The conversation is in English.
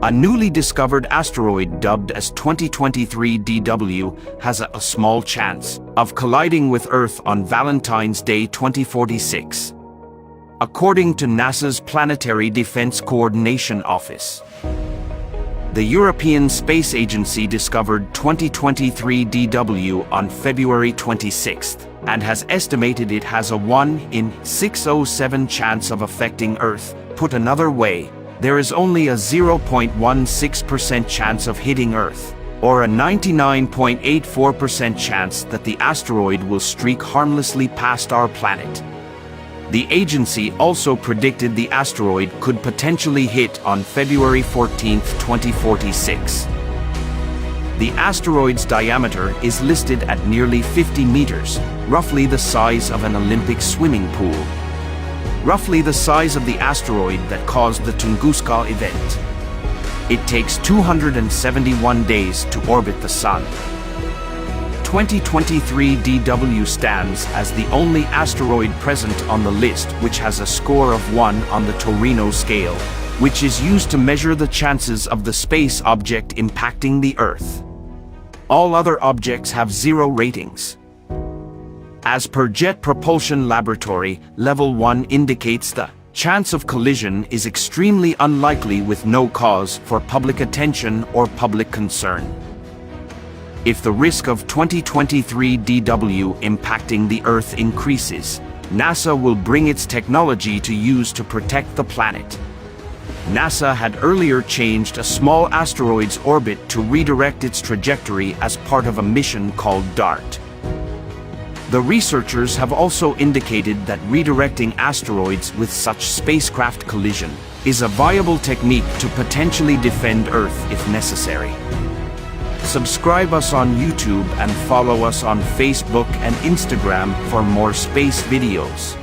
A newly discovered asteroid dubbed as 2023 DW has a small chance of colliding with Earth on Valentine's Day 2046, according to NASA's Planetary Defense Coordination Office. The European Space Agency discovered 2023 DW on February 26 and has estimated it has a 1 in 607 chance of affecting Earth. Put another way, there is only a 0.16% chance of hitting Earth, or a 99.84% chance that the asteroid will streak harmlessly past our planet. The agency also predicted the asteroid could potentially hit on February 14, 2046. The asteroid's diameter is listed at nearly 50 meters, roughly the size of an Olympic swimming pool. Roughly the size of the asteroid that caused the Tunguska event. It takes 271 days to orbit the Sun. 2023 DW stands as the only asteroid present on the list which has a score of 1 on the Torino scale, which is used to measure the chances of the space object impacting the Earth. All other objects have 0 ratings. As per Jet Propulsion Laboratory, Level 1 indicates the chance of collision is extremely unlikely with no cause for public attention or public concern. If the risk of 2023 DW impacting the Earth increases, NASA will bring its technology to use to protect the planet. NASA had earlier changed a small asteroid's orbit to redirect its trajectory as part of a mission called DART. The researchers have also indicated that redirecting asteroids with such spacecraft collision is a viable technique to potentially defend Earth if necessary. Subscribe us on YouTube and follow us on Facebook and Instagram for more space videos.